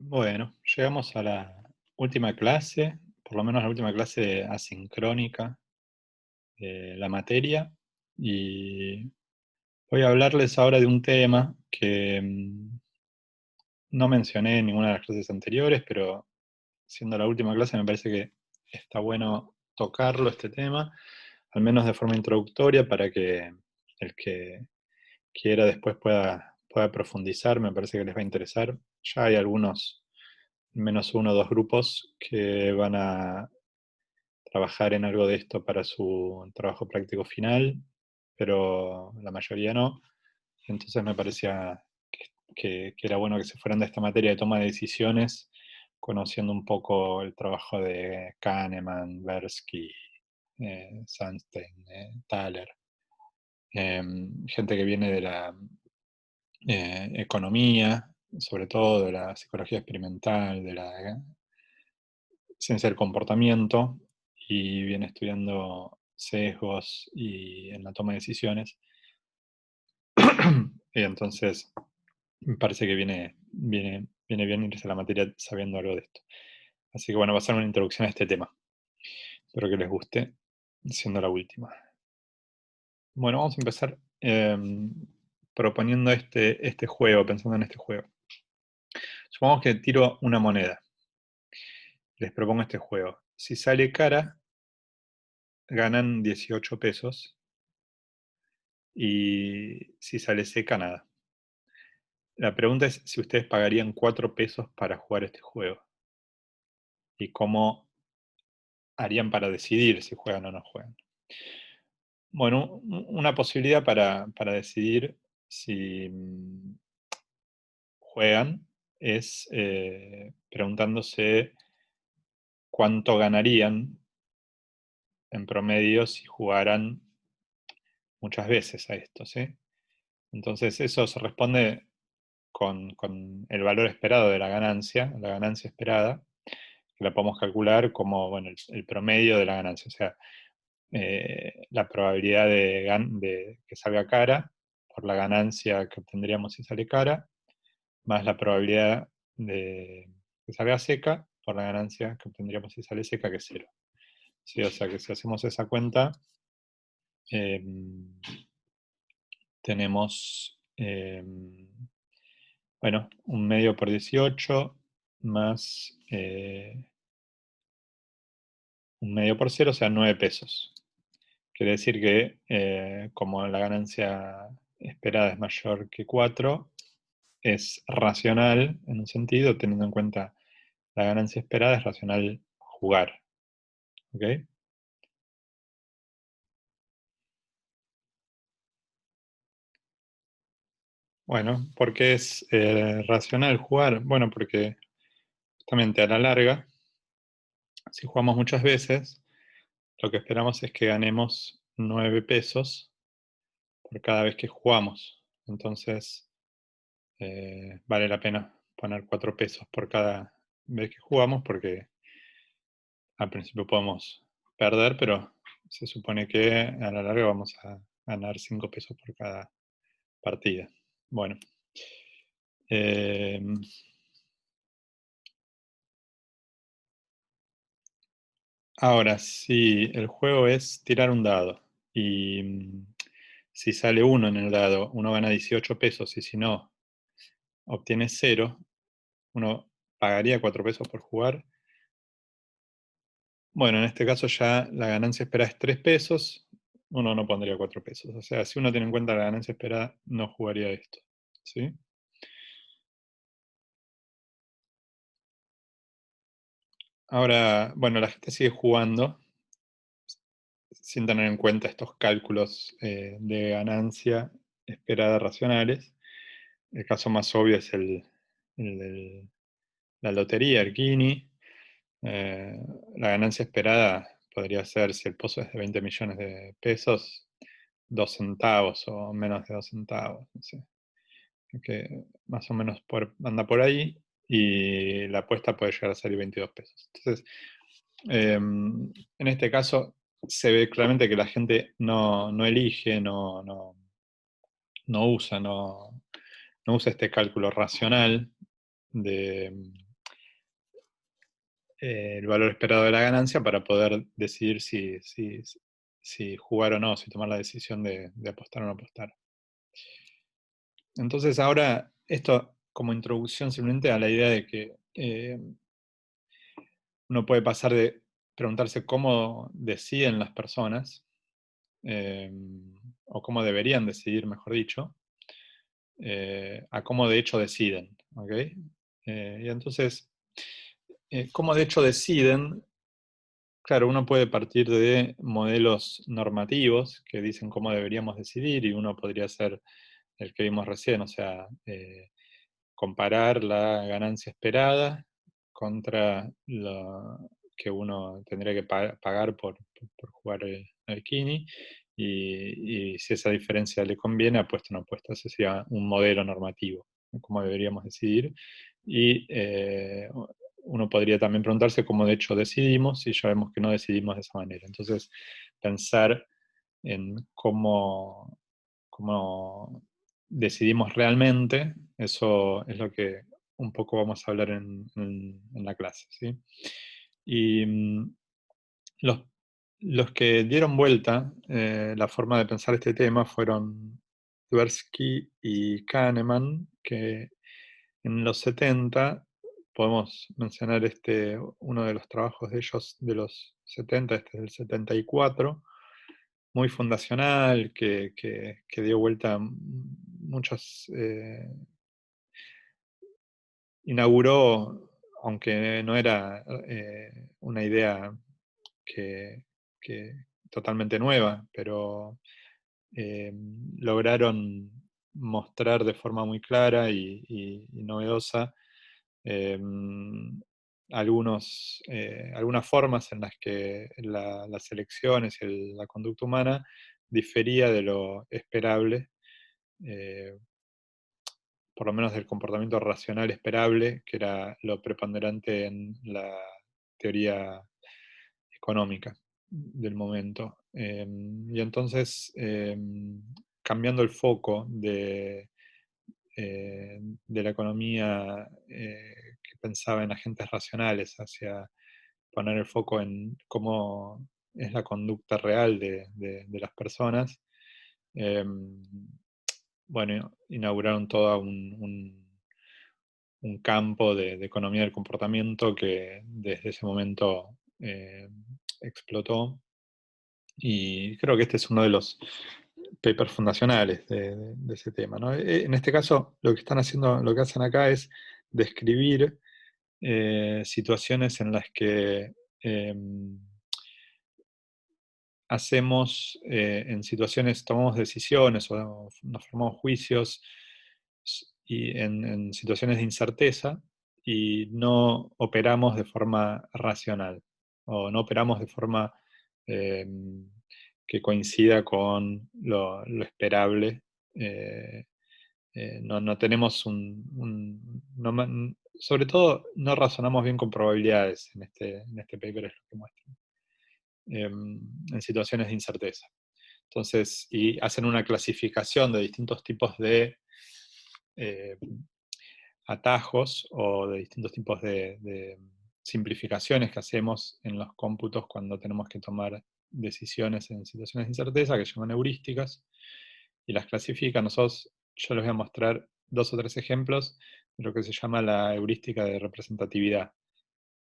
Bueno, llegamos a la última clase, por lo menos la última clase asincrónica de la materia, y voy a hablarles ahora de un tema que no mencioné en ninguna de las clases anteriores, pero siendo la última clase me parece que está bueno tocarlo, este tema, al menos de forma introductoria, para que el que quiera después pueda profundizar, me parece que les va a interesar. Ya hay algunos, menos uno o dos grupos que van a trabajar en algo de esto para su trabajo práctico final, pero la mayoría no. Entonces me parecía que era bueno que se fueran de esta materia de toma de decisiones, conociendo un poco el trabajo de Kahneman, Tversky, Sunstein, Thaler, gente que viene de la economía, sobre todo de la psicología experimental, de la ciencia del comportamiento, y viene estudiando sesgos y en la toma de decisiones. Y entonces me parece que viene bien irse a la materia sabiendo algo de esto. Así que bueno, va a ser una introducción a este tema. Espero que les guste, siendo la última. Bueno, vamos a empezar proponiendo este juego, pensando en este juego. Supongamos que tiro una moneda. Les propongo este juego. Si sale cara, ganan 18 pesos. Y si sale seca, nada. La pregunta es si ustedes pagarían 4 pesos para jugar este juego. Y cómo harían para decidir si juegan o no juegan. Bueno, una posibilidad para decidir si juegan es preguntándose cuánto ganarían en promedio si jugaran muchas veces a esto, ¿sí? Entonces eso se responde con el valor esperado de la ganancia esperada, que la podemos calcular como bueno, el promedio de la ganancia, o sea, la probabilidad de que salga cara por la ganancia que obtendríamos si sale cara, más la probabilidad de que salga seca por la ganancia que obtendríamos si sale seca, que es cero. Sí, o sea que si hacemos esa cuenta, eh, tenemos, bueno, un medio por 18 más un medio por cero, o sea, 9 pesos. Quiere decir que como la ganancia esperada es mayor que 4, es racional en un sentido, teniendo en cuenta la ganancia esperada, es racional jugar. ¿Ok? Bueno, ¿por qué es racional jugar? Bueno, porque justamente a la larga, si jugamos muchas veces, lo que esperamos es que ganemos 9 pesos por cada vez que jugamos. Entonces, vale la pena poner 4 pesos por cada vez que jugamos porque al principio podemos perder, pero se supone que a la larga vamos a ganar 5 pesos por cada partida. Bueno, eh, ahora si el juego es tirar un dado y si sale uno en el dado, uno gana 18 pesos y si no, obtiene cero, uno pagaría 4 pesos por jugar. Bueno, en este caso ya la ganancia esperada es 3 pesos, uno no pondría 4 pesos. O sea, si uno tiene en cuenta la ganancia esperada, no jugaría esto. ¿Sí? Ahora, bueno, la gente sigue jugando sin tener en cuenta estos cálculos de ganancia esperada racionales. El caso más obvio es el de la lotería, el Kini. Eh, la ganancia esperada podría ser, si el pozo es de 20 millones de pesos, 2 centavos o menos de 2 centavos. No sé. Que más o menos anda por ahí y la apuesta puede llegar a salir 22 pesos. Entonces, en este caso se ve claramente que la gente no elige, no usa este cálculo racional de, el valor esperado de la ganancia para poder decidir si jugar o no, si tomar la decisión de apostar o no apostar. Entonces ahora, esto como introducción simplemente a la idea de que uno puede pasar de preguntarse cómo deciden las personas, o cómo deberían decidir, mejor dicho, a cómo de hecho deciden. ¿Ok? Y entonces, cómo de hecho deciden, claro, uno puede partir de modelos normativos que dicen cómo deberíamos decidir, y uno podría ser el que vimos recién, o sea, comparar la ganancia esperada contra lo que uno tendría que pagar por jugar el Kini, y si esa diferencia le conviene, apuesta o no apuesta. Ese sería un modelo normativo, ¿no? Cómo deberíamos decidir. Y uno podría también preguntarse cómo de hecho decidimos, si ya vemos que no decidimos de esa manera. Entonces, pensar en cómo decidimos realmente, eso es lo que un poco vamos a hablar en la clase, ¿sí? Y los, los que dieron vuelta la forma de pensar este tema fueron Tversky y Kahneman, que en los 70, podemos mencionar uno de los trabajos de ellos de los 70, este es del 74, muy fundacional, que dio vuelta muchas, inauguró, aunque no era una idea que, que totalmente nueva, pero eh, lograron mostrar de forma muy clara y novedosa eh, algunas formas en las que las elecciones y la conducta humana difería de lo esperable, eh, por lo menos del comportamiento racional esperable, que era lo preponderante en la teoría económica del momento. Y entonces, cambiando el foco de la economía que pensaba en agentes racionales hacia poner el foco en cómo es la conducta real de las personas, eh, bueno, inauguraron todo un campo de economía del comportamiento que desde ese momento explotó. Y creo que este es uno de los papers fundacionales de ese tema, ¿no? En este caso, lo que están haciendo, lo que hacen acá es describir situaciones en las que eh, en situaciones, tomamos decisiones o nos formamos juicios y en situaciones de incerteza, y no operamos de forma racional, o no operamos de forma eh, que coincida con lo esperable. eh, no tenemos sobre todo no razonamos bien con probabilidades en este paper, es lo que muestra, en situaciones de incerteza. Entonces, y hacen una clasificación de distintos tipos de eh, atajos, o de distintos tipos de simplificaciones que hacemos en los cómputos cuando tenemos que tomar decisiones en situaciones de incerteza, que llaman heurísticas, y las clasifican. Yo les voy a mostrar 2 o 3 ejemplos de lo que se llama la heurística de representatividad,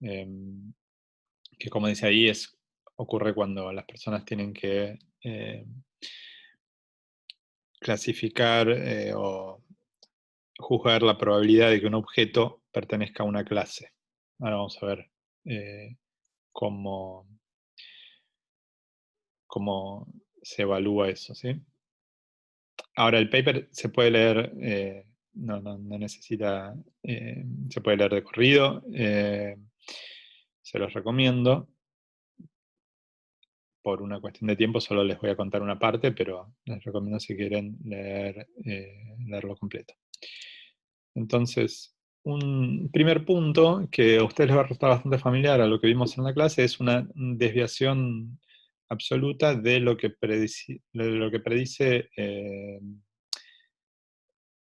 que, como dice ahí, ocurre cuando las personas tienen que clasificar o juzgar la probabilidad de que un objeto pertenezca a una clase. Ahora vamos a ver eh, cómo, cómo se evalúa eso, ¿sí? Ahora, el paper se puede leer, no necesita, se puede leer de corrido, se los recomiendo. Por una cuestión de tiempo solo les voy a contar una parte, pero les recomiendo, si quieren leerlo completo. Entonces, un primer punto que a ustedes les va a resultar bastante familiar a lo que vimos en la clase es una desviación absoluta de lo que predice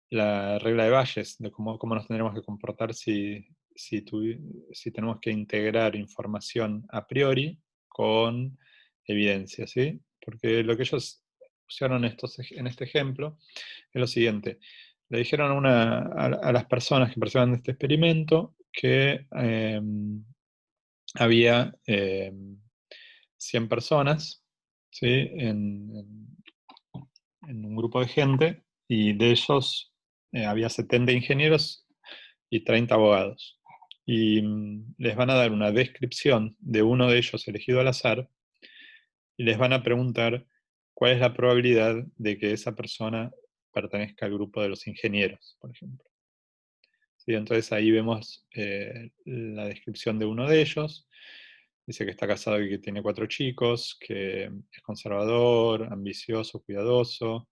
la regla de Bayes, de cómo nos tendremos que comportar si si tenemos que integrar información a priori con evidencia, ¿sí? Porque lo que ellos pusieron en este ejemplo es lo siguiente. Le dijeron a las personas que participan de este experimento que había 100 personas, ¿sí? En un grupo de gente, y de ellos había 70 ingenieros y 30 abogados. Y les van a dar una descripción de uno de ellos elegido al azar, y les van a preguntar cuál es la probabilidad de que esa persona pertenezca al grupo de los ingenieros, por ejemplo. ¿Sí? Entonces ahí vemos la descripción de uno de ellos. Dice que está casado y que tiene 4 chicos, que es conservador, ambicioso, cuidadoso,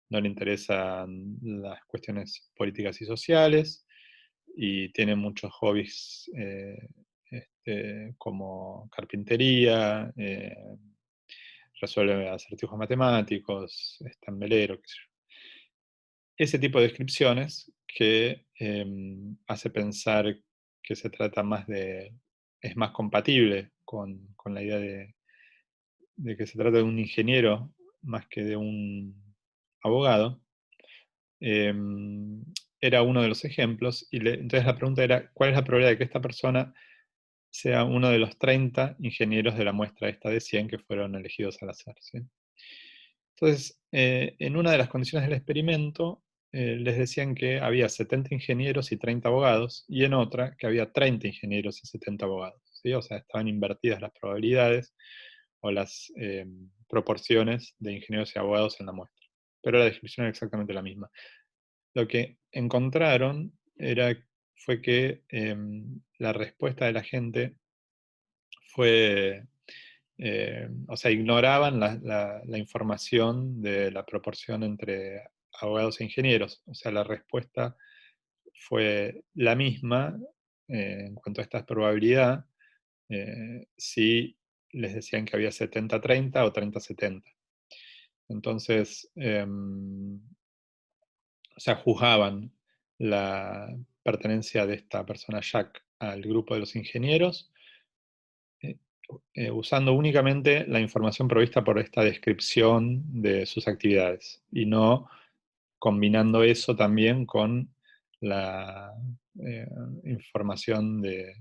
no le interesan las cuestiones políticas y sociales, y tiene muchos hobbies como carpintería, resuelve acertijos matemáticos, está en velero, qué sé yo. Ese tipo de descripciones que hace pensar que se trata más es más compatible con la idea de que se trata de un ingeniero más que de un abogado. eh, Era uno de los ejemplos, y entonces la pregunta era, ¿cuál es la probabilidad de que esta persona sea uno de los 30 ingenieros de la muestra esta de 100 que fueron elegidos al azar? ¿Sí? Entonces, en una de las condiciones del experimento, les decían que había 70 ingenieros y 30 abogados, y en otra que había 30 ingenieros y 70 abogados, ¿sí? O sea, estaban invertidas las probabilidades o las proporciones de ingenieros y abogados en la muestra. Pero la descripción era exactamente la misma. Lo que encontraron fue que la respuesta de la gente fue, o sea, ignoraban la información de la proporción entre abogados e ingenieros. O sea, la respuesta fue la misma en cuanto a esta probabilidad, si les decían que había 70-30 o 30-70. Entonces, o sea, juzgaban la pertenencia de esta persona, Jack, al grupo de los ingenieros, eh, usando únicamente la información provista por esta descripción de sus actividades, y no combinando eso también con la eh, información de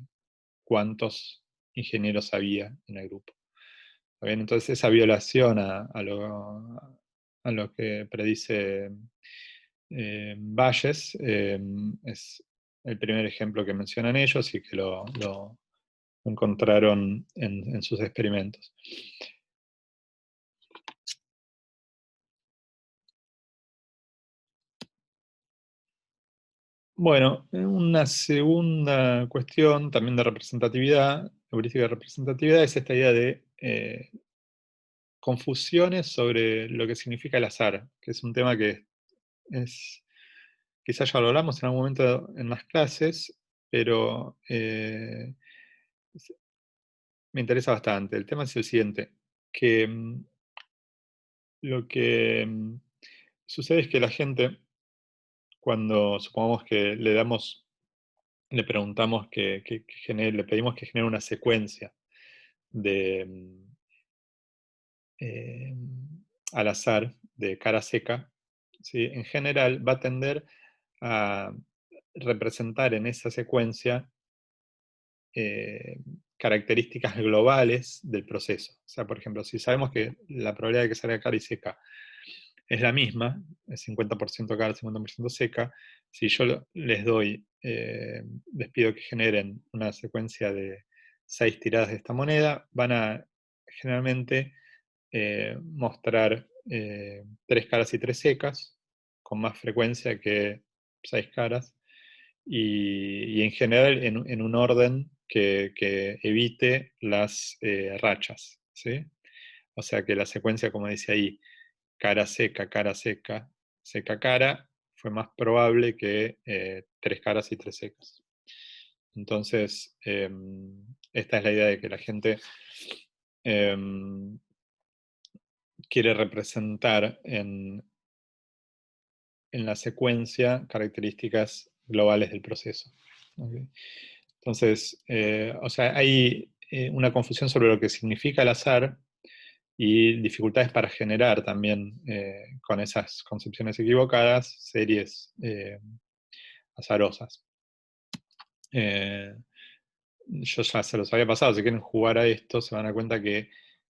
cuántos ingenieros había en el grupo. ¿Está bien? Entonces esa violación a lo que predice Bayes es el primer ejemplo que mencionan ellos, y que lo encontraron en sus experimentos. Bueno, una segunda cuestión también de representatividad, heurística de representatividad, es esta idea de confusiones sobre lo que significa el azar, que es un tema que es, quizás ya lo hablamos en algún momento en las clases, pero me interesa bastante. El tema es el siguiente, que lo que sucede es que la gente, cuando supongamos que le preguntamos le pedimos que genere una secuencia de eh, al azar de cara seca, ¿sí? En general va a tender a representar en esa secuencia eh, características globales del proceso. O sea, por ejemplo, si sabemos que la probabilidad de que salga cara y seca es la misma, es 50% cara, 50% seca, si yo les pido que generen una secuencia de 6 tiradas de esta moneda, van a generalmente mostrar 3 caras y 3 secas, con más frecuencia que 6 caras, y en general en un orden que evite las rachas, ¿sí? O sea que la secuencia, como dice ahí, cara seca, seca cara, fue más probable que 3 caras y 3 secas. Entonces, esta es la idea de que la gente quiere representar en la secuencia características globales del proceso. ¿Okay? Entonces, o sea, hay una confusión sobre lo que significa el azar y dificultades para generar también, con esas concepciones equivocadas, series azarosas. Eh, yo ya se los había pasado, si quieren jugar a esto, se van a dar cuenta que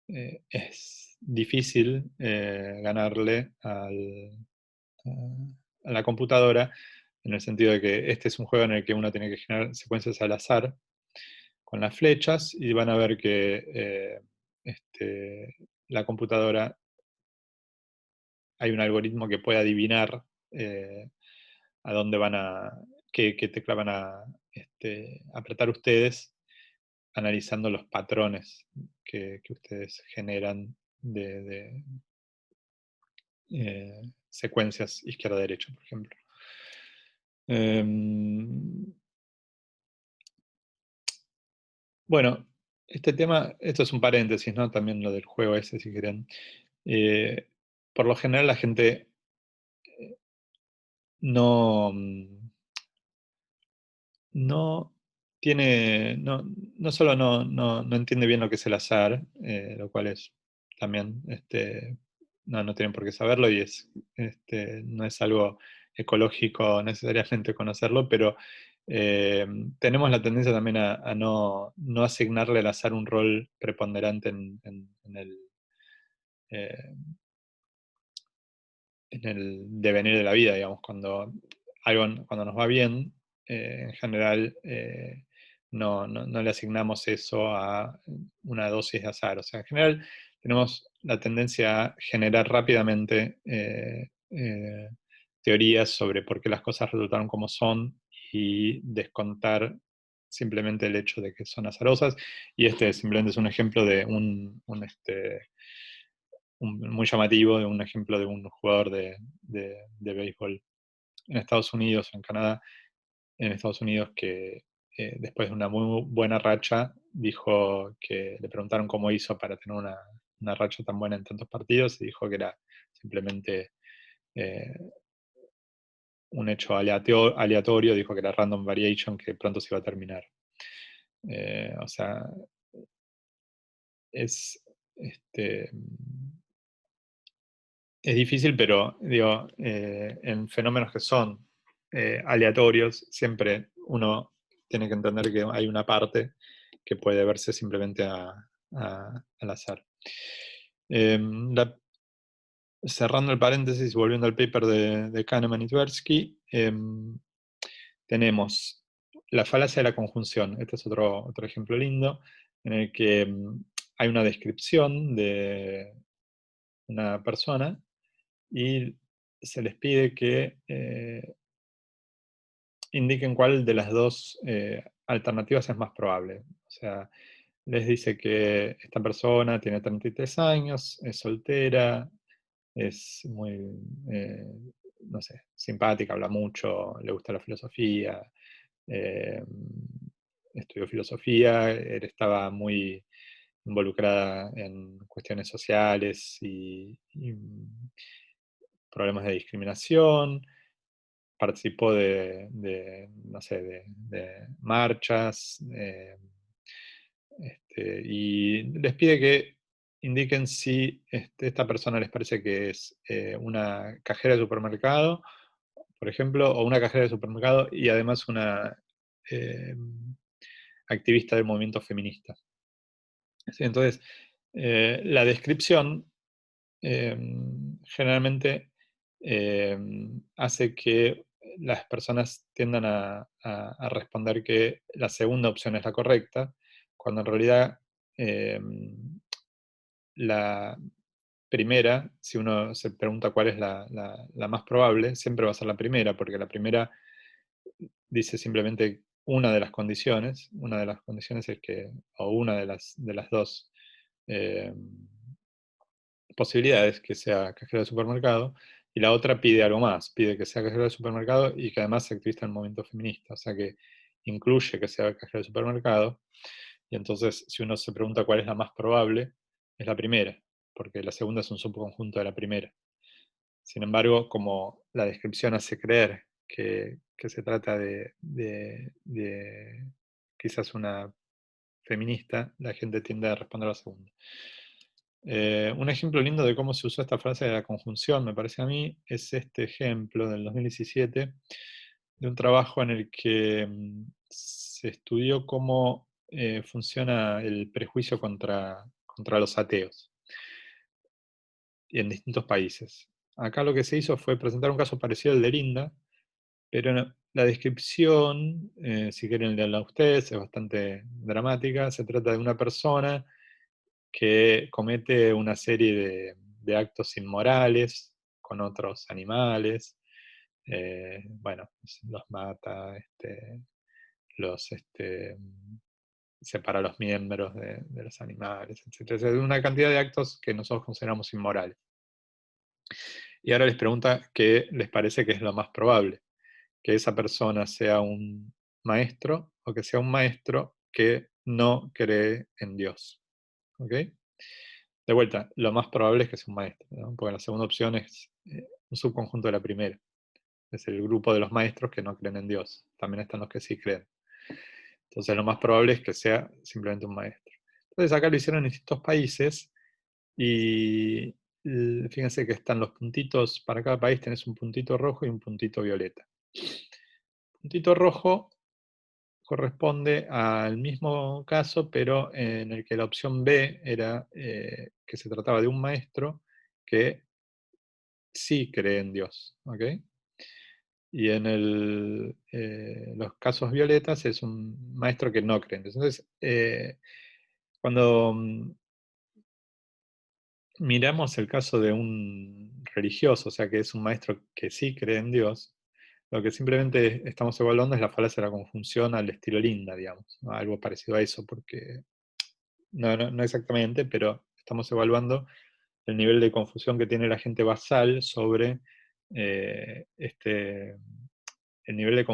es difícil ganarle a la computadora, en el sentido de que este es un juego en el que uno tiene que generar secuencias al azar con las flechas, y van a ver que la computadora, hay un algoritmo que puede adivinar a dónde van a, qué tecla van a apretar ustedes, analizando los patrones que ustedes generan de secuencias izquierda-derecha, por ejemplo. Bueno, este tema, esto es un paréntesis, ¿no? También lo del juego ese, si quieren. Eh, por lo general la gente no, no tiene, no solo no entiende bien lo que es el azar, lo cual es también, no tienen por qué saberlo, y no es algo ecológico necesariamente conocerlo, pero eh, tenemos la tendencia también a no asignarle al azar un rol preponderante eh, en el devenir de la vida, digamos, cuando nos va bien, en general no le asignamos eso a una dosis de azar. O sea, en general tenemos la tendencia a generar rápidamente teorías sobre por qué las cosas resultaron como son, y descontar simplemente el hecho de que son azarosas. Y este simplemente es un ejemplo de muy llamativo, de un ejemplo de un jugador de béisbol en Estados Unidos o en Canadá. En Estados Unidos, que después de una muy buena racha, dijo que le preguntaron cómo hizo para tener una racha tan buena en tantos partidos, y dijo que era simplemente eh, un hecho aleatorio, dijo que era random variation, que pronto se iba a terminar. O sea, es, este, es difícil, pero digo, en fenómenos que son aleatorios, siempre uno tiene que entender que hay una parte que puede verse simplemente al azar. Eh, la- Cerrando el paréntesis, volviendo al paper de Kahneman y Tversky, tenemos la falacia de la conjunción. Este es otro ejemplo lindo, en el que hay una descripción de una persona, y se les pide que indiquen cuál de las dos alternativas es más probable. O sea, les dice que esta persona tiene 33 años, es soltera, es muy, eh, no sé, simpática, habla mucho, le gusta la filosofía, eh, estudió filosofía, él estaba muy involucrada en cuestiones sociales y problemas de discriminación. Participó no sé, de marchas, y les pide que indiquen si esta persona les parece que es una cajera de supermercado, por ejemplo, o una cajera de supermercado y además una eh, activista del movimiento feminista. Sí, entonces, la descripción eh, generalmente eh, hace que las personas tiendan a responder que la segunda opción es la correcta, cuando en realidad eh, la primera, si uno se pregunta cuál es la más probable, siempre va a ser la primera, porque la primera dice simplemente una de las condiciones es que, o una de las dos eh, posibilidades, que sea cajero de supermercado, y la otra pide algo más, pide que sea cajero de supermercado y que además sea activista en el movimiento feminista, o sea que incluye que sea cajero de supermercado, y entonces si uno se pregunta cuál es la más probable, es la primera, porque la segunda es un subconjunto de la primera. Sin embargo, como la descripción hace creer que se trata quizás una feminista, la gente tiende a responder a la segunda. Un ejemplo lindo de cómo se usó esta frase de la conjunción, me parece a mí, es este ejemplo del 2017 de un trabajo en el que se estudió cómo funciona el prejuicio contra los ateos y en distintos países. Acá lo que se hizo fue presentar un caso parecido al de Linda, pero la descripción, si quieren leerla ustedes, es bastante dramática. Se trata de una persona que comete una serie de actos inmorales con otros animales. Bueno, los mata, separa los miembros de los animales, etc. Es una cantidad de actos que nosotros consideramos inmorales. Y ahora les pregunta qué les parece que es lo más probable, que esa persona sea un maestro o que sea un maestro que no cree en Dios. ¿Ok? De vuelta, lo más probable es que sea un maestro, ¿no? Porque la segunda opción es un subconjunto de la primera. Es el grupo de los maestros que no creen en Dios. También están los que sí creen. Entonces lo más probable es que sea simplemente un maestro. Entonces acá lo hicieron en distintos países y fíjense que están los puntitos, para cada país tenés un puntito rojo y un puntito violeta. El puntito rojo corresponde al mismo caso, pero en el que la opción B era que se trataba de un maestro que sí cree en Dios. ¿Ok? Y en los casos violetas es un maestro que no cree en Dios. Entonces, cuando miramos el caso de un religioso, o sea que es un maestro que sí cree en Dios, lo que simplemente estamos evaluando es la falacia de la conjunción al estilo Linda, digamos, ¿no? Algo parecido a eso, porque no exactamente, pero estamos evaluando el nivel de confusión que tiene la gente basal sobre el nivel,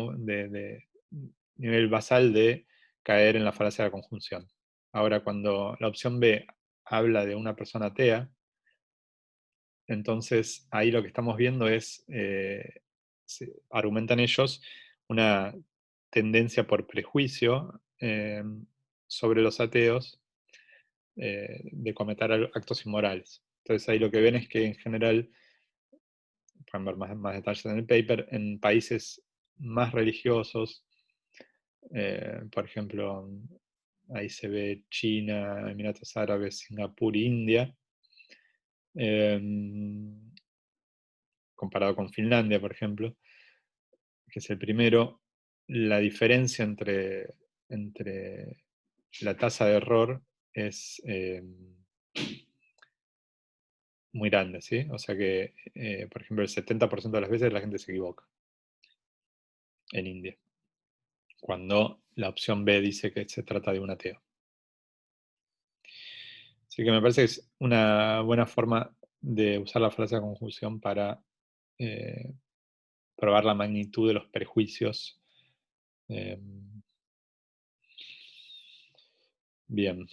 nivel basal de caer en la falacia de la conjunción. Ahora, cuando la opción B habla de una persona atea, entonces ahí lo que estamos viendo es, argumentan ellos, una tendencia por prejuicio sobre los ateos de cometer actos inmorales. Entonces ahí lo que ven es que en general, pueden ver más detalles en el paper, en países más religiosos, por ejemplo, ahí se ve China, Emiratos Árabes, Singapur, India, eh, comparado con Finlandia, por ejemplo, que es el primero, la diferencia entre la tasa de error es muy grande, ¿sí? O sea que, por ejemplo, el 70% de las veces la gente se equivoca en India, cuando la opción B dice que se trata de un ateo. Así que me parece que es una buena forma de usar la frase de conjunción para eh, probar la magnitud de los prejuicios. Eh, bien.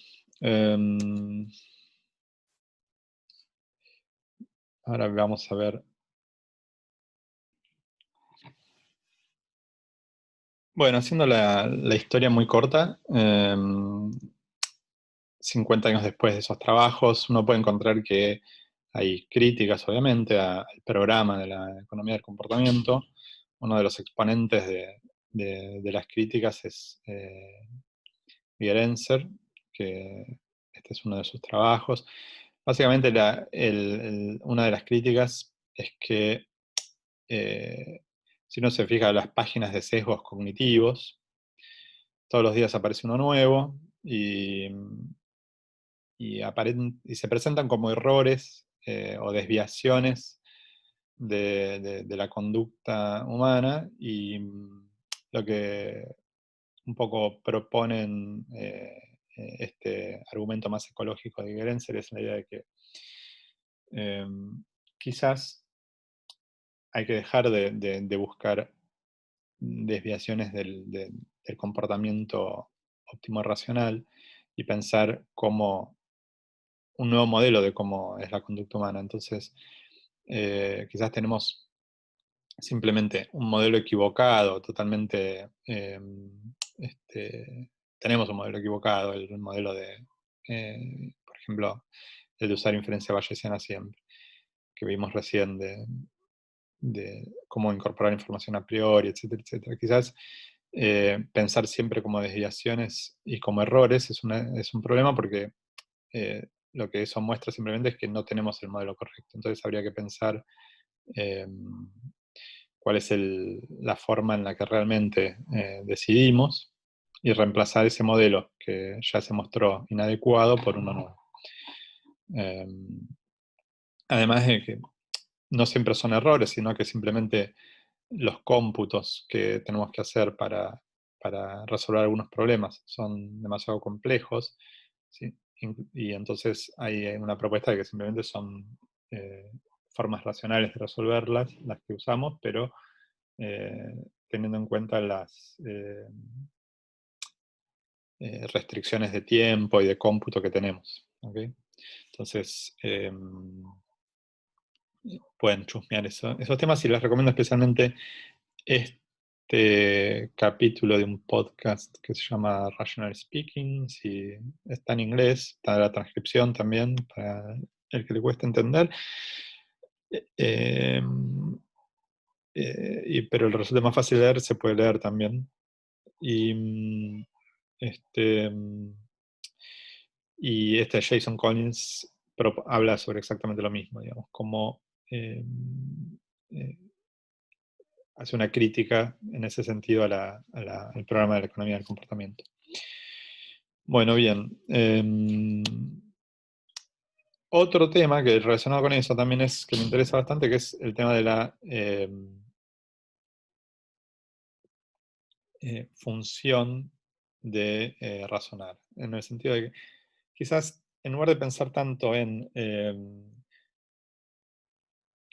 Ahora vamos a ver. Bueno, haciendo la historia muy corta, 50 años después de esos trabajos, uno puede encontrar que hay críticas, obviamente, al programa de la economía del comportamiento. Uno de los exponentes de las críticas es Gerenzer, que este es uno de sus trabajos. Básicamente, una de las críticas es que si uno se fija en las páginas de sesgos cognitivos, todos los días aparece uno nuevo y se presentan como errores o desviaciones de la conducta humana, y lo que un poco proponen este argumento más ecológico de Gerenzer es la idea de que eh, quizás hay que dejar de buscar desviaciones del comportamiento óptimo racional y pensar como un nuevo modelo de cómo es la conducta humana. Entonces, quizás tenemos simplemente un modelo equivocado, totalmente tenemos un modelo equivocado, el modelo de, por ejemplo, el de usar inferencia bayesiana siempre, que vimos recién de cómo incorporar información a priori, etcétera, etcétera. Quizás pensar siempre como desviaciones y como errores es un problema porque lo que eso muestra simplemente es que no tenemos el modelo correcto. Entonces habría que pensar eh, cuál es la forma en la que realmente decidimos y reemplazar ese modelo que ya se mostró inadecuado por uno nuevo. Eh, Además de que no siempre son errores, sino que simplemente los cómputos que tenemos que hacer para resolver algunos problemas son demasiado complejos, ¿sí? Y entonces hay una propuesta de que simplemente son eh, formas racionales de resolverlas, las que usamos, pero eh, teniendo en cuenta las restricciones de tiempo y de cómputo que tenemos. ¿Okay? Entonces, pueden chusmear esos temas y les recomiendo especialmente este capítulo de un podcast que se llama Rational Speaking. Si está en inglés, está la transcripción también para el que le cueste entender. Eh, pero el resulta más fácil de leer, se puede leer también. Y este, y este Jason Collins habla sobre exactamente lo mismo, digamos, cómo eh, eh, hace una crítica en ese sentido al programa de la economía del comportamiento. Bueno, bien. Otro tema que relacionado con eso también es que me interesa bastante, que es el tema de la función de razonar, en el sentido de que quizás en lugar de pensar tanto en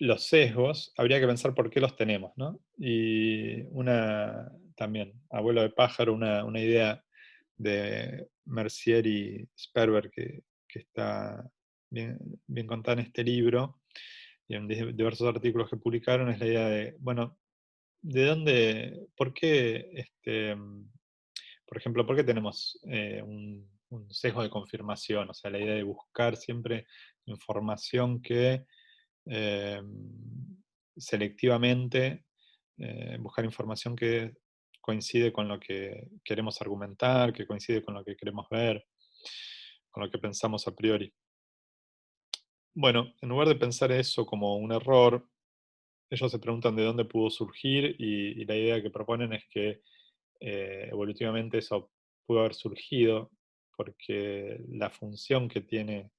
los sesgos, habría que pensar por qué los tenemos, ¿no? Y también, abuelo de pájaro, una idea de Mercier y Sperber que está bien, bien contada en este libro y en diversos artículos que publicaron, es la idea de, bueno, ¿de dónde, por qué, por ejemplo, por qué tenemos un sesgo de confirmación? O sea, la idea de buscar siempre información que eh, selectivamente, buscar información que coincide con lo que queremos argumentar, que coincide con lo que queremos ver, con lo que pensamos a priori. Bueno, en lugar de pensar eso como un error, ellos se preguntan de dónde pudo surgir y la idea que proponen es que evolutivamente eso pudo haber surgido porque la función que tiene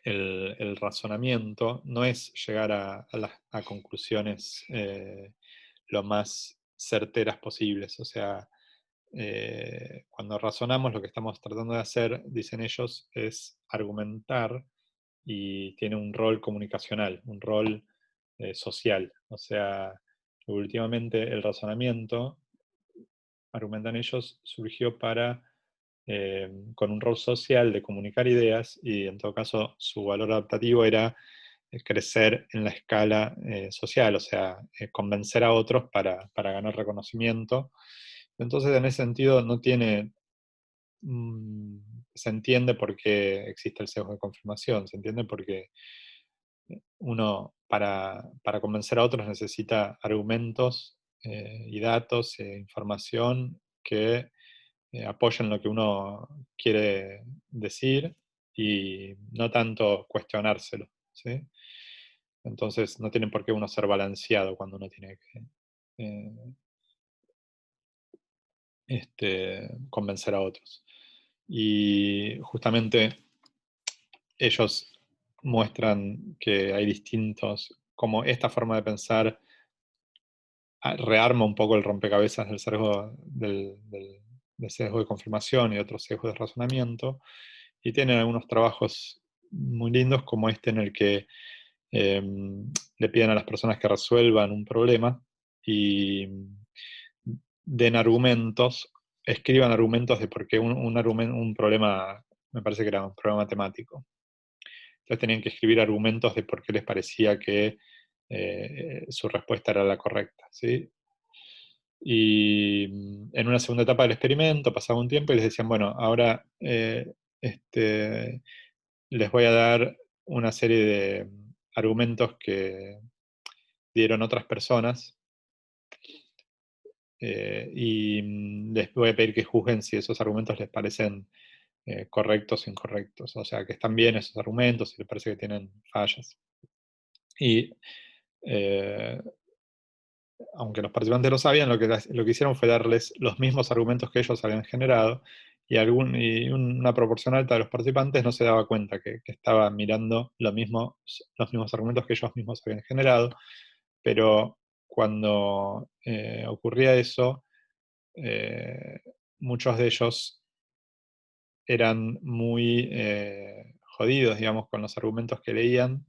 el razonamiento no es llegar a conclusiones lo más certeras posibles. O sea, cuando razonamos lo que estamos tratando de hacer, dicen ellos, es argumentar y tiene un rol comunicacional, un rol social. O sea, últimamente el razonamiento, argumentan ellos, surgió con un rol social de comunicar ideas y en todo caso su valor adaptativo era crecer en la escala social, o sea, convencer a otros para ganar reconocimiento. Entonces, en ese sentido, no tiene, se entiende por qué existe el sesgo de confirmación, se entiende porque uno para convencer a otros necesita argumentos y datos e información que apoyen lo que uno quiere decir y no tanto cuestionárselo, ¿sí? Entonces no tiene por qué uno ser balanceado cuando uno tiene que eh, convencer a otros. Y justamente ellos muestran que hay distintos, como esta forma de pensar rearma un poco el rompecabezas del del sesgo de confirmación y otros sesgos de razonamiento, y tienen algunos trabajos muy lindos como este en el que eh, le piden a las personas que resuelvan un problema y den argumentos, escriban argumentos de por qué un problema, me parece que era un problema matemático. Entonces tenían que escribir argumentos de por qué les parecía que su respuesta era la correcta, ¿sí? Y en una segunda etapa del experimento pasaba un tiempo y les decían, bueno, ahora este, les voy a dar una serie de argumentos que dieron otras personas y les voy a pedir que juzguen si esos argumentos les parecen correctos o incorrectos, o sea, que están bien esos argumentos, si les parece que tienen fallas. Y eh, aunque los participantes lo sabían, lo que hicieron fue darles los mismos argumentos que ellos habían generado, y una proporción alta de los participantes no se daba cuenta que estaban mirando los mismos argumentos que ellos mismos habían generado, pero cuando ocurría eso, eh, muchos de ellos eran muy jodidos, digamos, con los argumentos que leían,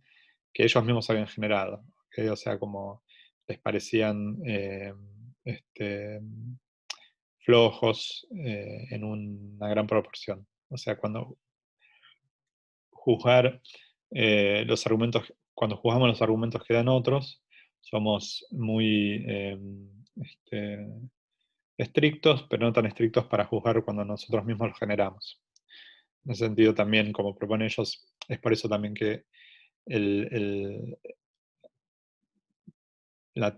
que ellos mismos habían generado. ¿Ok? O sea, como les parecían este, flojos en una gran proporción. O sea, juzgar cuando juzgamos los argumentos que dan otros, somos muy este, estrictos, pero no tan estrictos para juzgar cuando nosotros mismos los generamos. En ese sentido también, como proponen ellos, es por eso también que el, el-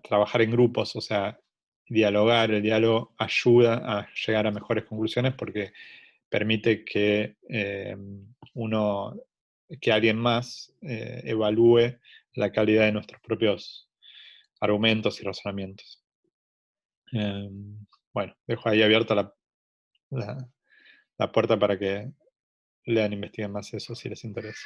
trabajar en grupos, o sea, dialogar, el diálogo ayuda a llegar a mejores conclusiones porque permite uno, que alguien más evalúe la calidad de nuestros propios argumentos y razonamientos. Eh, bueno, dejo ahí abierta la- la puerta para que lean e investiguen más eso si les interesa.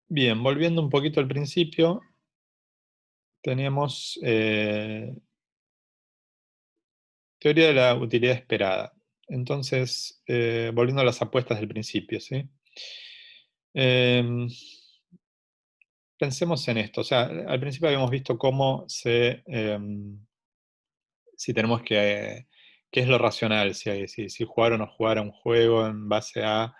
Bien, volviendo un poquito al principio, teníamos teoría de la utilidad esperada. Entonces, volviendo a las apuestas del principio, ¿sí? Em, Pensemos en esto. O sea, al principio habíamos visto si tenemos qué es lo racional, si jugar o no jugar a un juego en base a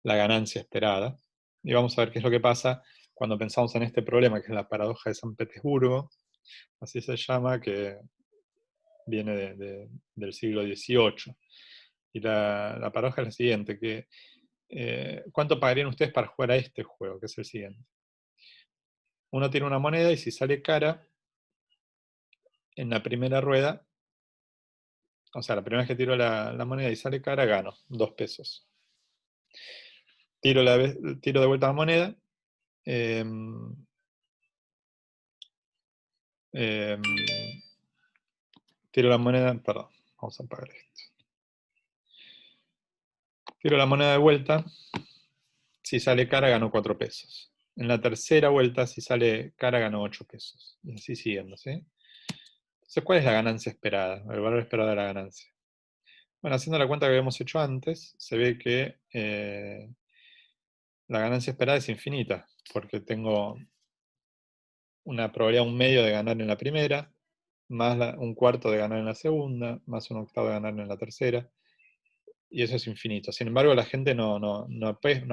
la ganancia esperada. Y vamos a ver qué es lo que pasa cuando pensamos en este problema, que es la paradoja de San Petersburgo, así se llama, que viene del siglo XVIII. Y la paradoja es la siguiente, ¿cuánto pagarían ustedes para jugar a este juego? Que es el siguiente. Uno tiene una moneda y si sale cara, en la primera rueda, o sea, la primera vez que tiro la moneda y sale cara, gano 2 pesos. Tiro de vuelta la moneda, em, em, tiro la moneda, perdón, vamos a apagar esto. Tiro la moneda de vuelta, si sale cara gano 4 pesos. En la tercera vuelta, si sale cara gano 8 pesos. Y así siguiendo, ¿sí? Entonces, ¿cuál es la ganancia esperada? El valor esperado de la ganancia. Bueno, haciendo la cuenta que habíamos hecho antes, se ve que la ganancia esperada es infinita, porque tengo una probabilidad, un medio de ganar en la primera, más un cuarto de ganar en la segunda, más un octavo de ganar en la tercera, y eso es infinito. Sin embargo, la gente no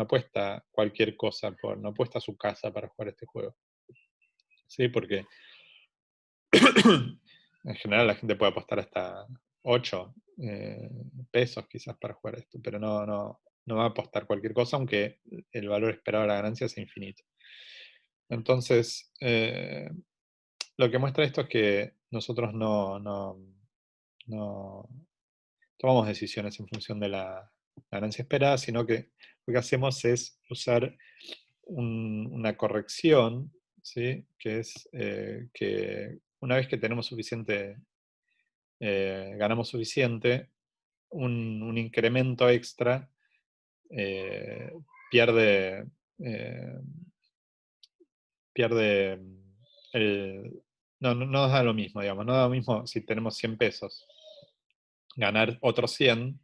apuesta cualquier cosa, no apuesta su casa para jugar este juego. ¿Sí? Porque en general la gente puede apostar hasta 8 pesos quizás para jugar esto, pero no va a apostar cualquier cosa, aunque el valor esperado de la ganancia sea infinito. Entonces, lo que muestra esto es que nosotros no tomamos decisiones en función de la ganancia esperada, sino que lo que hacemos es usar una corrección, ¿sí? Que es que una vez que tenemos ganamos suficiente, un incremento extra eh, pierde, eh, pierde no nos da lo mismo, digamos, no da lo mismo si tenemos 100 pesos, ganar otros 100,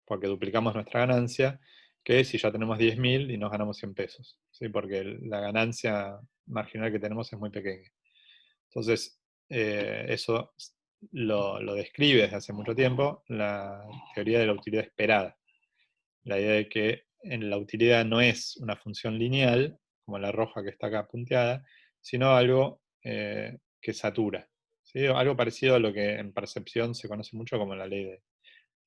porque duplicamos nuestra ganancia, que si ya tenemos 10.000 y nos ganamos 100 pesos, ¿sí? Porque la ganancia marginal que tenemos es muy pequeña. Entonces, eso lo describe desde hace mucho tiempo la teoría de la utilidad esperada. La idea de que en la utilidad no es una función lineal, como la roja que está acá punteada, sino algo que satura, ¿sí? Algo parecido a lo que en percepción se conoce mucho como la ley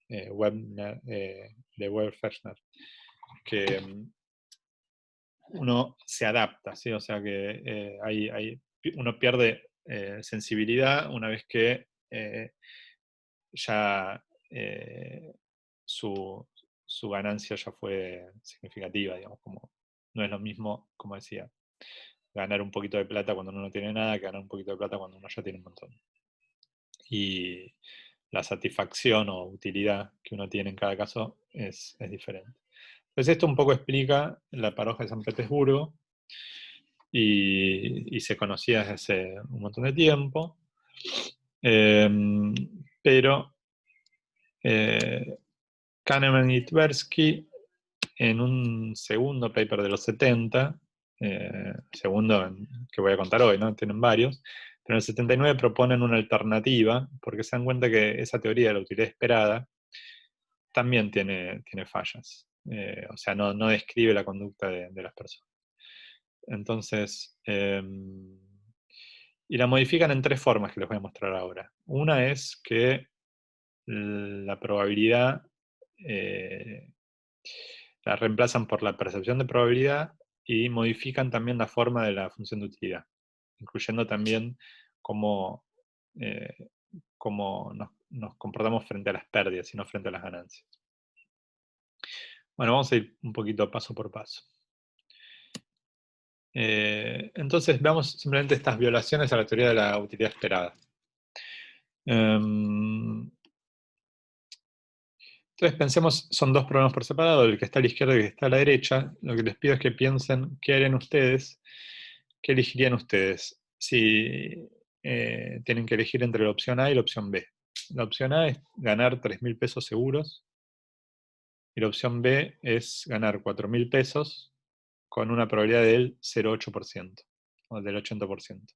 de Weber-Fechner, que uno se adapta, ¿sí? O sea que uno pierde sensibilidad una vez que ya su, su ganancia ya fue significativa, digamos, como no es lo mismo, como decía, ganar un poquito de plata cuando uno no tiene nada que ganar un poquito de plata cuando uno ya tiene un montón. Y la satisfacción o utilidad que uno tiene en cada caso es diferente. Entonces esto un poco explica la paradoja de San Petersburgo y se conocía desde hace un montón de tiempo, pero Kahneman y Tversky en un segundo paper de los 70, segundo que voy a contar hoy, ¿no? Tienen varios, pero en el 79 proponen una alternativa porque se dan cuenta que esa teoría de la utilidad esperada también tiene fallas. O sea, no describe la conducta de las personas. Entonces, y la modifican en tres formas que les voy a mostrar ahora. Una es que la probabilidad la reemplazan por la percepción de probabilidad y modifican también la forma de la función de utilidad, incluyendo también cómo, eh, cómo nos comportamos frente a las pérdidas y no frente a las ganancias. Bueno, vamos a ir un poquito paso por paso. Entonces veamos simplemente estas violaciones a la teoría de la utilidad esperada. Entonces pensemos, son dos problemas por separado, el que está a la izquierda y el que está a la derecha. Lo que les pido es que piensen qué harían ustedes, qué elegirían ustedes si tienen que elegir entre la opción A y la opción B. La opción A es ganar 3.000 pesos seguros y la opción B es ganar 4.000 pesos con una probabilidad del 0,8% o del 80%.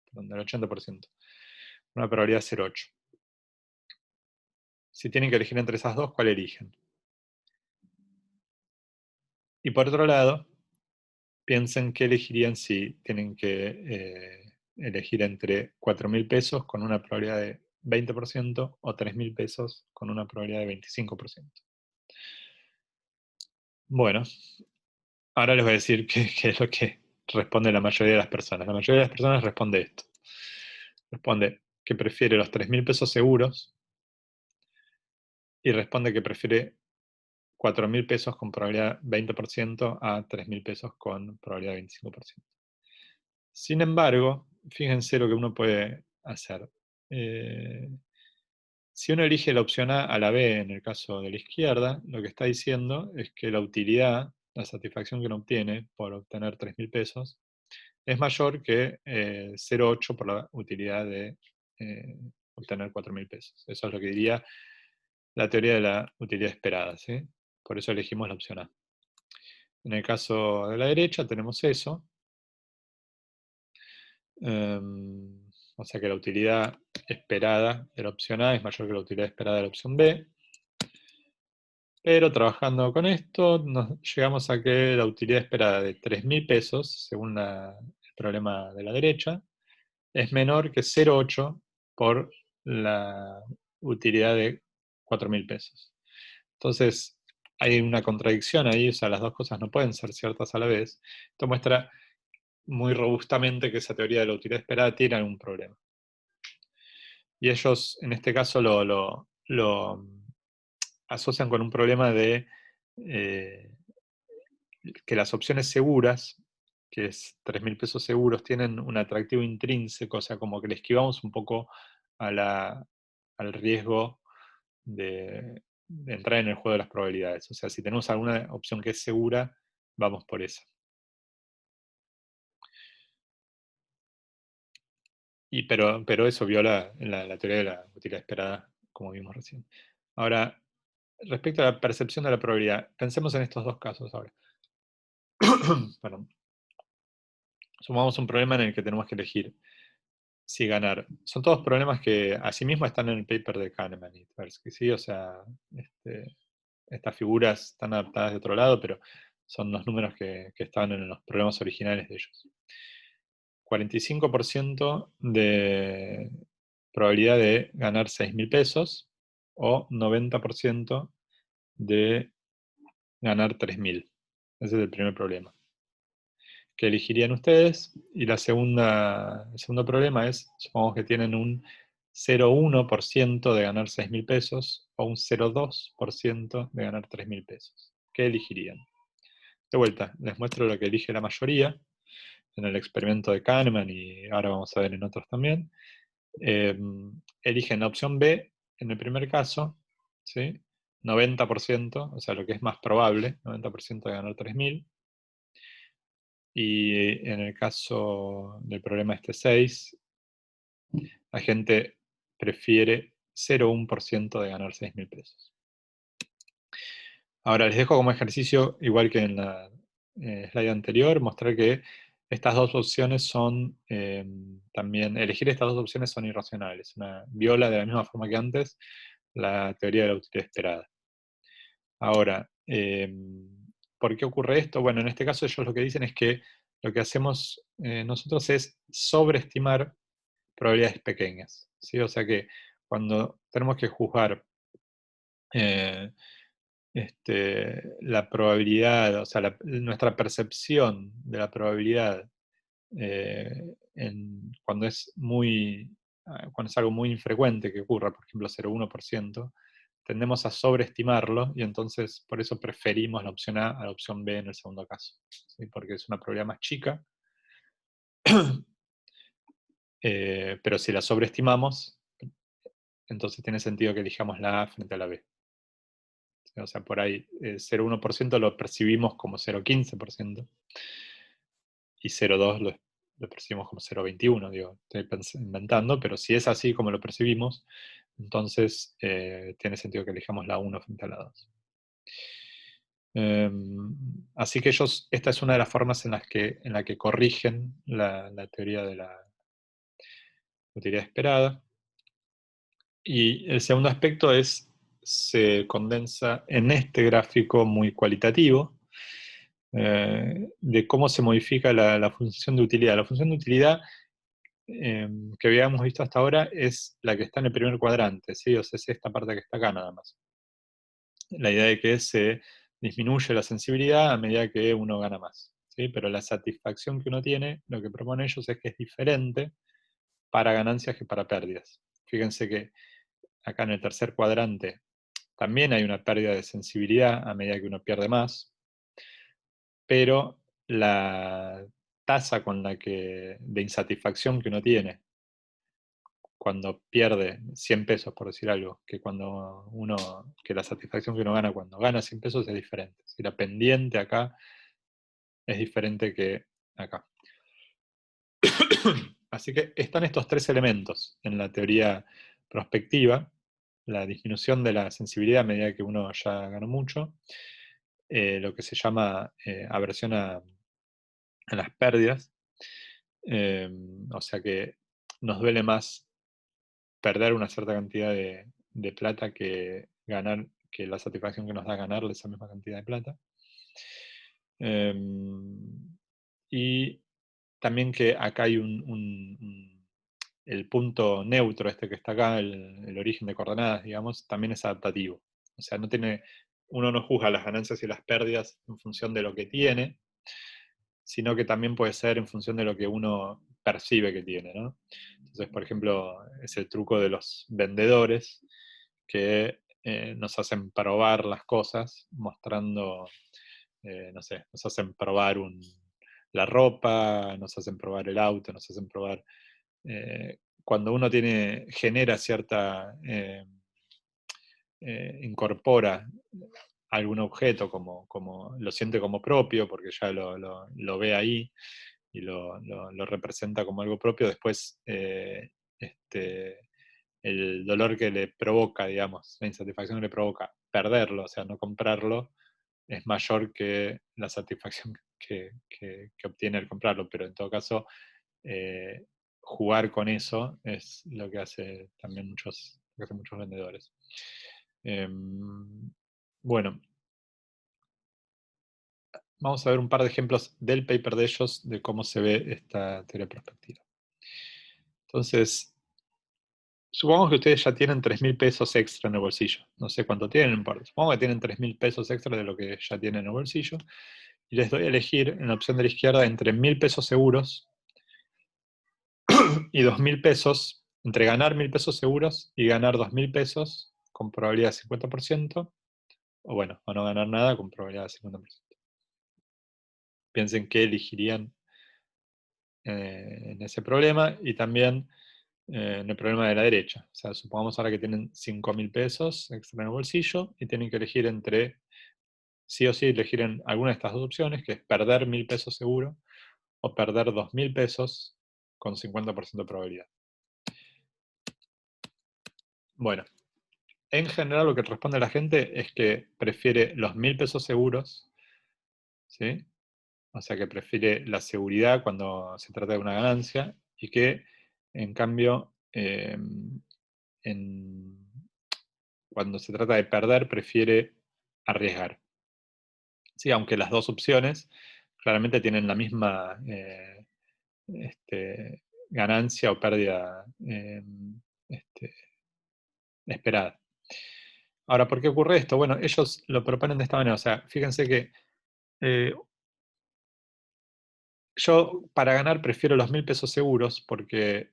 Perdón, del 80%. Una probabilidad 0,8. Si tienen que elegir entre esas dos, ¿cuál eligen? Y por otro lado, piensen qué elegirían si tienen que elegir entre 4.000 pesos con una probabilidad de 20% o 3.000 pesos con una probabilidad de 25%. Bueno, ahora les voy a decir qué es lo que responde la mayoría de las personas. La mayoría de las personas responde esto. Responde que prefiere los 3.000 pesos seguros y responde que prefiere 4.000 pesos con probabilidad 20% a 3.000 pesos con probabilidad 25%. Sin embargo, fíjense lo que uno puede hacer. Si uno elige la opción A la B en el caso de la izquierda, lo que está diciendo es que la utilidad, la satisfacción que uno obtiene por obtener 3.000 pesos, es mayor que 0,8 por la utilidad de obtener 4.000 pesos. Eso es lo que diría la teoría de la utilidad esperada, ¿sí? Por eso elegimos la opción A. En el caso de la derecha tenemos eso. O sea que la utilidad esperada de la opción A es mayor que la utilidad esperada de la opción B. Pero trabajando con esto, llegamos a que la utilidad esperada de 3.000 pesos, según el problema de la derecha, es menor que 0,8 por la utilidad de 4.000 pesos. Entonces, hay una contradicción ahí, o sea, las dos cosas no pueden ser ciertas a la vez. Esto muestra muy robustamente que esa teoría de la utilidad esperada tiene algún problema. Y ellos, en este caso, lo asocian con un problema de que las opciones seguras, que es 3.000 pesos seguros, tienen un atractivo intrínseco, o sea, como que le esquivamos un poco al riesgo de entrar en el juego de las probabilidades. O sea, si tenemos alguna opción que es segura, vamos por esa. Pero eso viola la teoría de la utilidad esperada, como vimos recién. Ahora, respecto a la percepción de la probabilidad, pensemos en estos dos casos ahora. Perdón. Sumamos un problema en el que tenemos que elegir si ganar. Son todos problemas que asimismo están en el paper de Kahneman y Tversky, ¿sí? O sea, estas figuras están adaptadas de otro lado, pero son los números que estaban en los problemas originales de ellos. 45% de probabilidad de ganar 6.000 pesos o 90% de ganar 3.000. Ese es el primer problema. ¿Qué elegirían ustedes? Y el segundo problema es, supongamos que tienen un 0,1% de ganar 6.000 pesos o un 0,2% de ganar 3.000 pesos. ¿Qué elegirían? De vuelta, les muestro lo que elige la mayoría en el experimento de Kahneman y ahora vamos a ver en otros también. Eligen la opción B en el primer caso, ¿sí? 90%, o sea, lo que es más probable, 90% de ganar 3.000. Y en el caso del problema este 6, la gente prefiere 0,1% de ganar 6.000 pesos. Ahora les dejo como ejercicio, igual que en la slide anterior, mostrar que estas dos opciones son también, elegir estas dos opciones son irracionales. Viola de la misma forma que antes la teoría de la utilidad esperada. Ahora, ¿por qué ocurre esto? Bueno, en este caso ellos lo que dicen es que lo que hacemos nosotros es sobreestimar probabilidades pequeñas, ¿sí? O sea que cuando tenemos que juzgar eh, la probabilidad, o sea, nuestra percepción de la probabilidad cuando cuando es algo muy infrecuente que ocurra, por ejemplo 0,1%, tendemos a sobreestimarlo y entonces por eso preferimos la opción A a la opción B en el segundo caso, ¿sí? Porque es una probabilidad más chica, pero si la sobreestimamos, entonces tiene sentido que elijamos la A frente a la B. O sea, por ahí 0,1% lo percibimos como 0,15% y 0,2% lo percibimos como 0,21%, digo, estoy inventando, pero si es así como lo percibimos, entonces tiene sentido que elijamos la 1 frente a la 2. Así que esta es una de las formas en la que corrigen la teoría de la utilidad esperada. Y el segundo aspecto se condensa en este gráfico muy cualitativo de cómo se modifica la función de utilidad. La función de utilidad que habíamos visto hasta ahora es la que está en el primer cuadrante, ¿sí? O sea, es esta parte que está acá nada más. La idea de que se disminuye la sensibilidad a medida que uno gana más, ¿sí? Pero la satisfacción que uno tiene, lo que proponen ellos es que es diferente para ganancias que para pérdidas. Fíjense que acá en el tercer cuadrante también hay una pérdida de sensibilidad a medida que uno pierde más, pero la tasa de insatisfacción que uno tiene cuando pierde 100 pesos, por decir algo, que la satisfacción que uno gana cuando gana 100 pesos es diferente. Si la pendiente acá es diferente que acá. Así que están estos tres elementos en la teoría prospectiva: la disminución de la sensibilidad a medida que uno ya ganó mucho, lo que se llama aversión a las pérdidas, o sea que nos duele más perder una cierta cantidad de plata que ganar, que la satisfacción que nos da ganarle esa misma cantidad de plata. Y también que acá hay el punto neutro este que está acá, el origen de coordenadas, digamos, también es adaptativo. O sea, uno no juzga las ganancias y las pérdidas en función de lo que tiene, sino que también puede ser en función de lo que uno percibe que tiene, ¿no? Entonces, por ejemplo, es el truco de los vendedores que nos hacen probar las cosas mostrando, no sé, nos hacen probar la ropa, nos hacen probar el auto, nos hacen probar... cuando uno genera cierta... incorpora algún objeto como lo siente como propio, porque ya lo ve ahí y lo representa como algo propio, después el dolor que le provoca, digamos, la insatisfacción que le provoca perderlo, o sea, no comprarlo, es mayor que la satisfacción que obtiene al comprarlo, pero en todo caso, jugar con eso es lo que hace también lo que hacen muchos vendedores. Bueno, vamos a ver un par de ejemplos del paper de ellos de cómo se ve esta teoría prospectiva. Entonces, supongamos que ustedes ya tienen 3.000 pesos extra en el bolsillo. No sé cuánto tienen, no importa. Supongo que tienen 3.000 pesos extra de lo que ya tienen en el bolsillo. Y les doy a elegir en la opción de la izquierda entre 1.000 pesos seguros y 2.000 pesos, entre ganar 1.000 pesos seguros y ganar 2.000 pesos con probabilidad de 50%, o bueno, o no ganar nada con probabilidad de 50%. Piensen qué elegirían en ese problema y también en el problema de la derecha. O sea, supongamos ahora que tienen 5.000 pesos extra en el bolsillo y tienen que elegir entre, sí o sí, elegir en alguna de estas dos opciones, que es perder 1.000 pesos seguro o perder 2.000 pesos con 50% de probabilidad. Bueno, en general lo que responde la gente es que prefiere los 1.000 pesos seguros, ¿sí? O sea que prefiere la seguridad cuando se trata de una ganancia y que en cambio cuando se trata de perder prefiere arriesgar. Sí, aunque las dos opciones claramente tienen la misma ganancia o pérdida este, esperada. Ahora, ¿por qué ocurre esto? Bueno, ellos lo proponen de esta manera. O sea, fíjense que eh, yo para ganar prefiero los 1.000 pesos seguros porque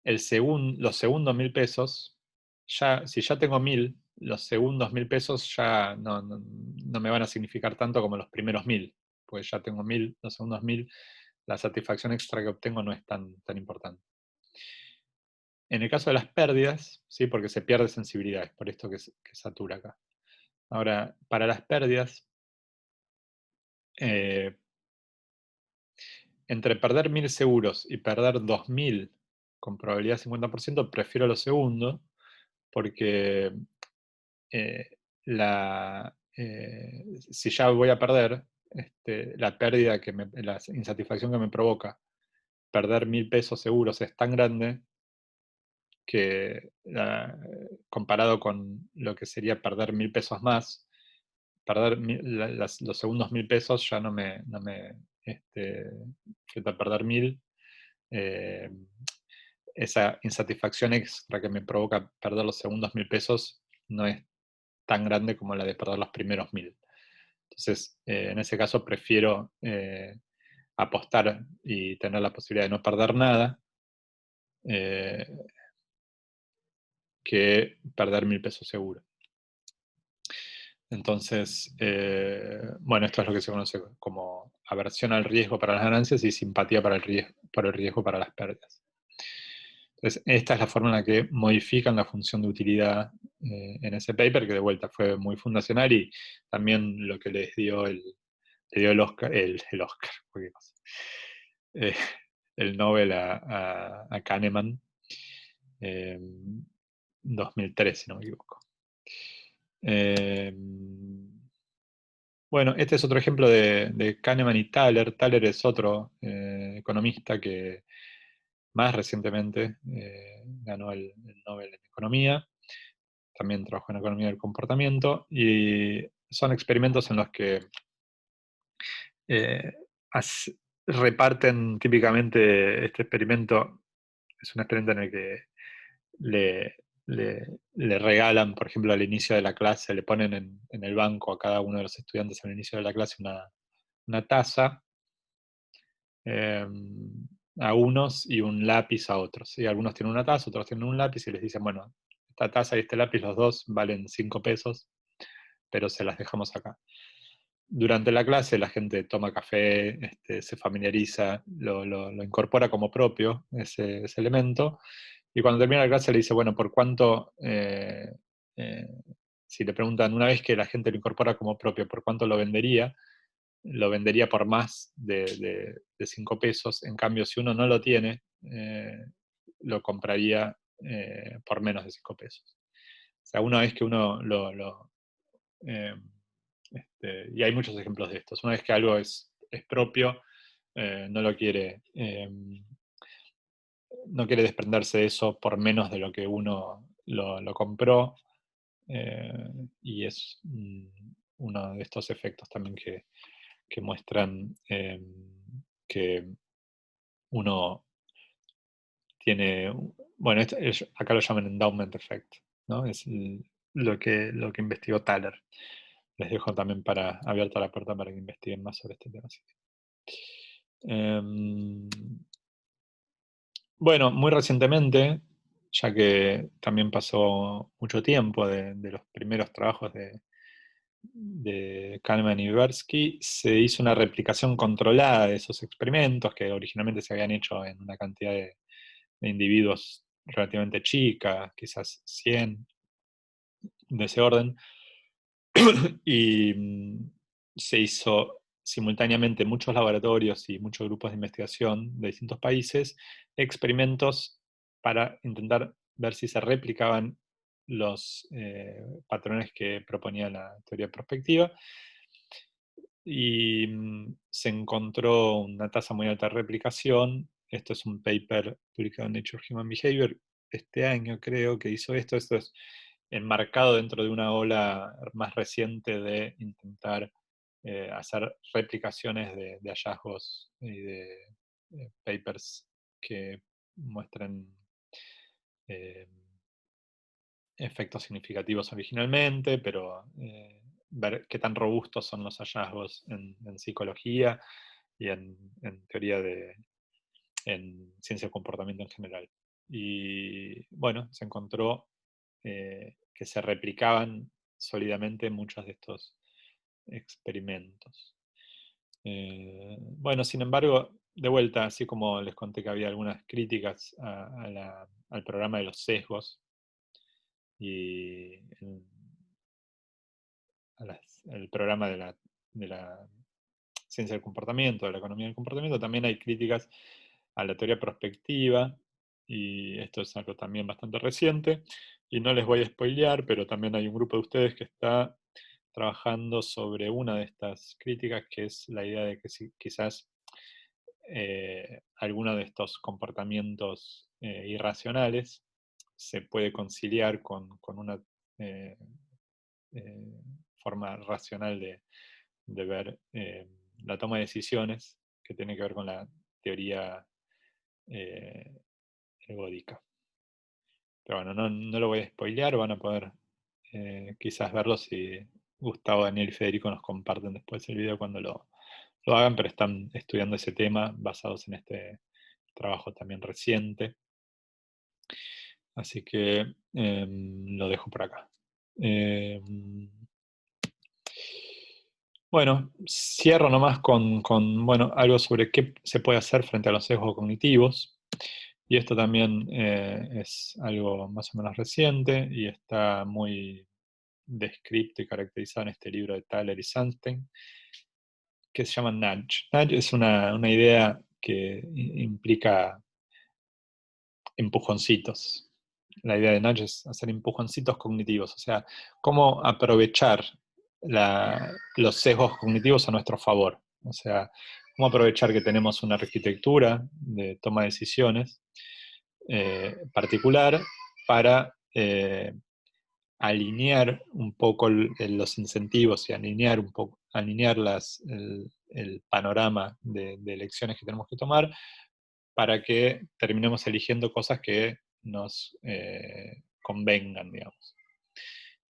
los segundos 1.000 pesos, si ya tengo 1.000, los segundos 1.000 pesos ya no me van a significar tanto como los primeros 1.000, pues ya tengo 1.000, los segundos 1.000, la satisfacción extra que obtengo no es tan importante. En el caso de las pérdidas, ¿sí? Porque se pierde sensibilidad, es por esto que satura acá. Ahora, para las pérdidas, eh, entre perder 1.000 seguros y perder 2.000 con probabilidad de 50%, prefiero lo segundo, porque eh, si ya voy a perder, la pérdida, la insatisfacción que me provoca perder 1.000 pesos seguros es tan grande que comparado con lo que sería perder 1.000 pesos más, perder los segundos 1.000 pesos ya frente a perder 1.000, eh, esa insatisfacción extra que me provoca perder los segundos 1.000 pesos no es tan grande como la de perder los primeros 1.000. Entonces, en ese caso prefiero apostar y tener la posibilidad de no perder nada eh, que perder 1.000 pesos seguro. Entonces, bueno, esto es lo que se conoce como aversión al riesgo para las ganancias y simpatía para el riesgo para las pérdidas. Entonces, esta es la forma en la que modifican la función de utilidad en ese paper, que de vuelta fue muy fundacional y también lo que les dio el Oscar, el Oscar, cualquier cosa. Eh, el Nobel a Kahneman en 2003, si no me equivoco. Eh, bueno, este es otro ejemplo de Kahneman y Thaler. Thaler es otro economista que más recientemente ganó el Nobel en Economía. También trabajó en Economía del Comportamiento. Y son experimentos en los que eh, reparten típicamente este experimento. Es un experimento en el que le, le regalan, por ejemplo, al inicio de la clase, le ponen en el banco a cada uno de los estudiantes al inicio de la clase una taza eh, a unos y un lápiz a otros. ¿Sí? Algunos tienen una taza, otros tienen un lápiz y les dicen, bueno, esta taza y este lápiz, los dos valen 5 pesos, pero se las dejamos acá. Durante la clase la gente toma café, se familiariza, lo incorpora como propio ese elemento, y cuando termina la clase le dice, bueno, ¿por cuánto, eh, si le preguntan una vez que la gente lo incorpora como propio, ¿por cuánto lo vendería? Lo vendería por más de 5 pesos, en cambio si uno no lo tiene, lo compraría por menos de 5 pesos. O sea, una vez que uno eh, y hay muchos ejemplos de estos. Una vez que algo es propio, no lo quiere, no quiere desprenderse de eso por menos de lo que uno lo compró. Y es uno de estos efectos también que muestran que uno tiene, bueno, acá lo llaman endowment effect, ¿no? Es lo que investigó Thaler. Les dejo también abierta la puerta para que investiguen más sobre este tema. Em, bueno, muy recientemente, ya que también pasó mucho tiempo de los primeros trabajos de Kahneman y Tversky, se hizo una replicación controlada de esos experimentos que originalmente se habían hecho en una cantidad de individuos relativamente chica, quizás 100 de ese orden, y se hizo simultáneamente en muchos laboratorios y muchos grupos de investigación de distintos países experimentos para intentar ver si se replicaban los patrones que proponía la teoría prospectiva, y se encontró una tasa muy alta de replicación. Esto es un paper publicado en Nature Human Behavior este año, creo, que hizo esto. Esto es enmarcado dentro de una ola más reciente de intentar hacer replicaciones de hallazgos y de papers que muestren eh, efectos significativos originalmente, pero ver qué tan robustos son los hallazgos en psicología y en teoría en ciencia del comportamiento en general. Y bueno, se encontró que se replicaban sólidamente muchos de estos experimentos. Bueno, sin embargo, de vuelta, así como les conté que había algunas críticas al programa de los sesgos y el programa de la ciencia del comportamiento, de la economía del comportamiento, también hay críticas a la teoría prospectiva, y esto es algo también bastante reciente, y no les voy a spoilear, pero también hay un grupo de ustedes que está trabajando sobre una de estas críticas, que es la idea de que quizás alguno de estos comportamientos irracionales se puede conciliar con una eh, eh, forma racional de ver la toma de decisiones, que tiene que ver con la teoría eh, ergódica. Pero bueno, no lo voy a spoilear, van a poder quizás verlo si Gustavo, Daniel y Federico nos comparten después el video cuando lo hagan, pero están estudiando ese tema basados en este trabajo también reciente. Así que lo dejo por acá. Bueno, cierro nomás con bueno, algo sobre qué se puede hacer frente a los sesgos cognitivos. Y esto también es algo más o menos reciente y está muy descrito y caracterizado en este libro de Thaler y Sunstein, que se llama nudge. Nudge es una idea que implica empujoncitos. La idea de nudge es hacer empujoncitos cognitivos, o sea, cómo aprovechar los sesgos cognitivos a nuestro favor. O sea, cómo aprovechar que tenemos una arquitectura de toma de decisiones particular para alinear un poco los incentivos y alinear el panorama de elecciones que tenemos que tomar para que terminemos eligiendo cosas que nos convengan, digamos.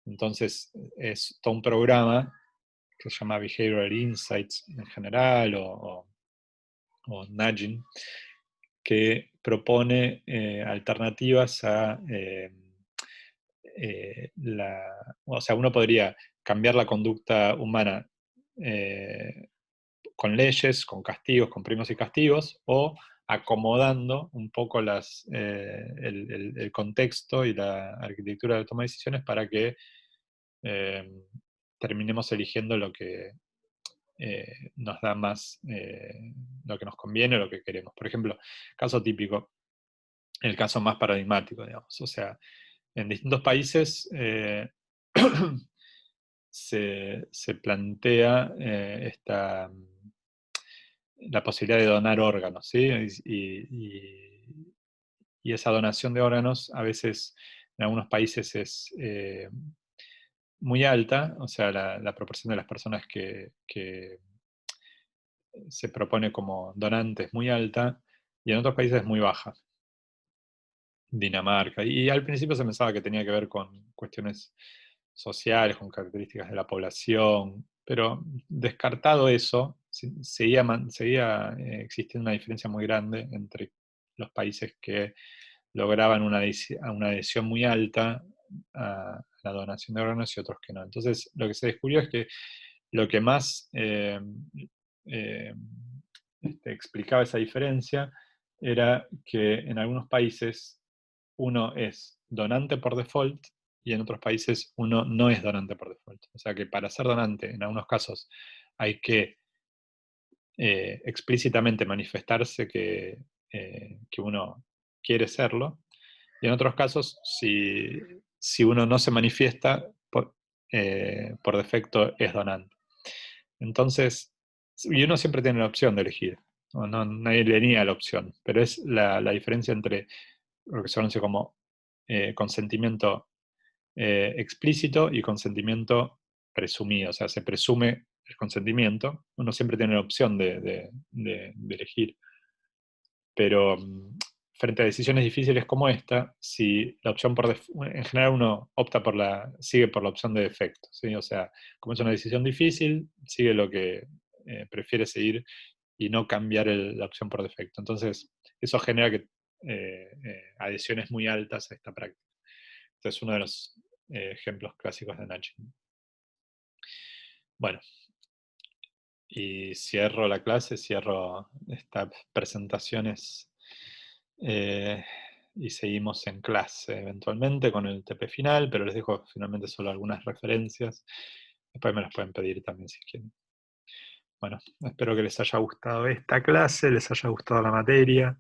Entonces, es todo un programa que se llama Behavioral Insights en general, o nudging, que propone alternativas a o sea, uno podría cambiar la conducta humana eh, con leyes, con castigos, con premios y castigos, o acomodando un poco el contexto y la arquitectura de toma de decisiones para que eh, terminemos eligiendo lo que nos da más, lo que nos conviene o lo que queremos. Por ejemplo, caso típico, el caso más paradigmático, digamos. O sea, en distintos países se plantea la posibilidad de donar órganos, ¿sí? Y esa donación de órganos a veces en algunos países es muy alta, o sea, la proporción de las personas que se propone como donante es muy alta, y en otros países es muy baja. Dinamarca. Y al principio se pensaba que tenía que ver con cuestiones sociales, con características de la población, pero descartado eso, seguía existiendo una diferencia muy grande entre los países que lograban una adhesión muy alta a la donación de órganos y otros que no. Entonces, lo que se descubrió es que lo que más eh, explicaba esa diferencia era que en algunos países uno es donante por default y en otros países uno no es donante por default. O sea que para ser donante, en algunos casos, hay que explícitamente manifestarse que uno quiere serlo, y en otros casos, si uno no se manifiesta, por defecto es donante. Entonces, y uno siempre tiene la opción de elegir. Nadie le niega la opción, pero es la diferencia entre lo que se conoce como consentimiento explícito y consentimiento presumido. O sea, se presume el consentimiento, uno siempre tiene la opción de elegir. Pero frente a decisiones difíciles como esta, si la opción en general uno opta sigue por la opción de defecto, ¿sí? O sea, como es una decisión difícil, sigue lo que prefiere seguir y no cambiar la opción por defecto. Entonces, eso genera adhesiones muy altas a esta práctica. Este es uno de los ejemplos clásicos de nudging. Bueno, y cierro la clase, cierro estas presentaciones eh, y seguimos en clase eventualmente con el TP final, pero les dejo finalmente solo algunas referencias. Después me las pueden pedir también si quieren. Bueno, espero que les haya gustado esta clase, les haya gustado la materia.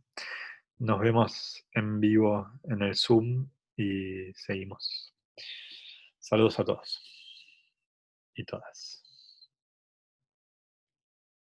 Nos vemos en vivo en el Zoom y seguimos. Saludos a todos y todas.